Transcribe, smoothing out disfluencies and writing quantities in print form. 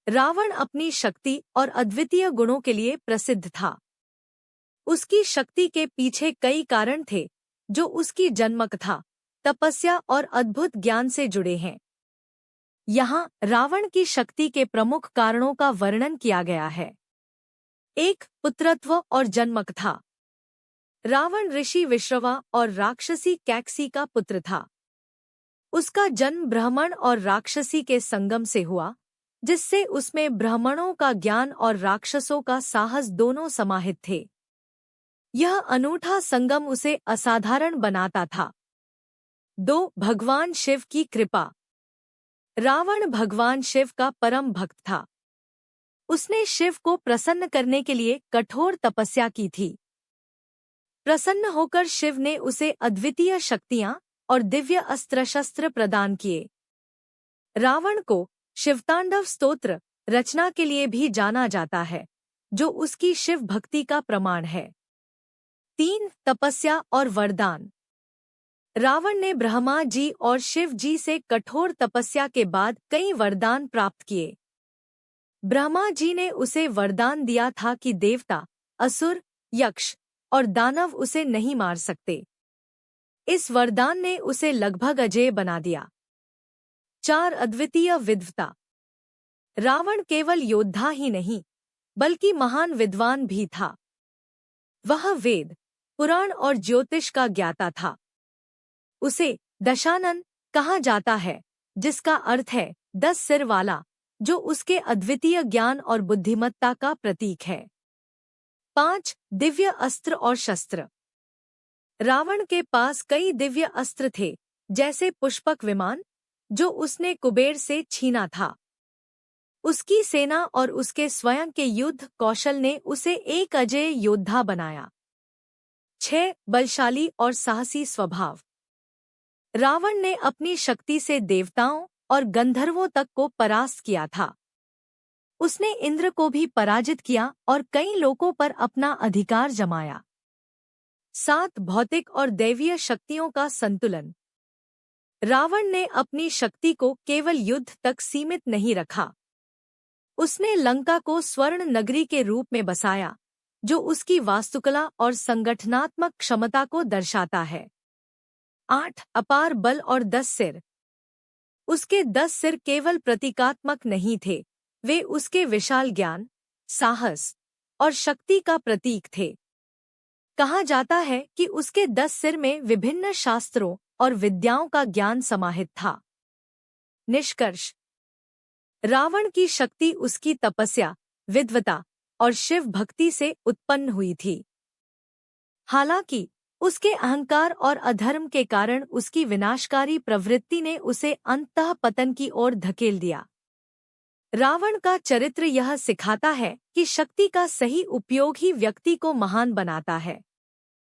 रावण अपनी शक्ति और अद्वितीय गुणों के लिए प्रसिद्ध था। उसकी शक्ति के पीछे कई कारण थे जो उसकी जन्मकथा, तपस्या और अद्भुत ज्ञान से जुड़े हैं। यहाँ रावण की शक्ति के प्रमुख कारणों का वर्णन किया गया है। 1. पुत्रत्व और जन्मकथा। रावण ऋषि विश्रवा और राक्षसी कैकसी का पुत्र था। उसका जन्म ब्राह्मण और राक्षसी के संगम से हुआ, जिससे उसमें ब्राह्मणों का ज्ञान और राक्षसों का साहस दोनों समाहित थे। यह अनूठा संगम उसे असाधारण बनाता था। 2. भगवान शिव की कृपा। रावण भगवान शिव का परम भक्त था। उसने शिव को प्रसन्न करने के लिए कठोर तपस्या की थी। प्रसन्न होकर शिव ने उसे अद्वितीय शक्तियां और दिव्य अस्त्र शस्त्र प्रदान किए। रावण को शिवतांडव स्तोत्र रचना के लिए भी जाना जाता है, जो उसकी शिव भक्ति का प्रमाण है। 3. तपस्या और वरदान। रावण ने ब्रह्मा जी और शिव जी से कठोर तपस्या के बाद कई वरदान प्राप्त किए। ब्रह्मा जी ने उसे वरदान दिया था कि देवता, असुर, यक्ष और दानव उसे नहीं मार सकते। इस वरदान ने उसे लगभग अजेय बना दिया। 4. अद्वितीय विद्वता। रावण केवल योद्धा ही नहीं, बल्कि महान विद्वान भी था। वह वेद, पुराण और ज्योतिष का ज्ञाता था। उसे दशानन कहा जाता है, जिसका अर्थ है 10 सिर वाला, जो उसके अद्वितीय ज्ञान और बुद्धिमत्ता का प्रतीक है। 5. दिव्य अस्त्र और शस्त्र। रावण के पास कई दिव्य अस्त्र थे, जैसे पुष्पक विमान, जो उसने कुबेर से छीना था। उसकी सेना और उसके स्वयं के युद्ध कौशल ने उसे एक अजेय योद्धा बनाया। 6. बलशाली और साहसी स्वभाव। रावण ने अपनी शक्ति से देवताओं और गंधर्वों तक को परास्त किया था। उसने इंद्र को भी पराजित किया और कई लोगों पर अपना अधिकार जमाया। 7. भौतिक और दैवीय शक्तियों का संतुलन। रावण ने अपनी शक्ति को केवल युद्ध तक सीमित नहीं रखा। उसने लंका को स्वर्ण नगरी के रूप में बसाया, जो उसकी वास्तुकला और संगठनात्मक क्षमता को दर्शाता है। 8. अपार बल और 10 सिर। उसके 10 सिर केवल प्रतीकात्मक नहीं थे, वे उसके विशाल ज्ञान, साहस और शक्ति का प्रतीक थे। कहा जाता है कि उसके 10 सिर में विभिन्न शास्त्रों और विद्याओं का ज्ञान समाहित था। निष्कर्ष। रावण की शक्ति उसकी तपस्या, विद्वता और शिव भक्ति से उत्पन्न हुई थी। हालांकि उसके अहंकार और अधर्म के कारण उसकी विनाशकारी प्रवृत्ति ने उसे अंततः पतन की ओर धकेल दिया। रावण का चरित्र यह सिखाता है कि शक्ति का सही उपयोग ही व्यक्ति को महान बनाता है।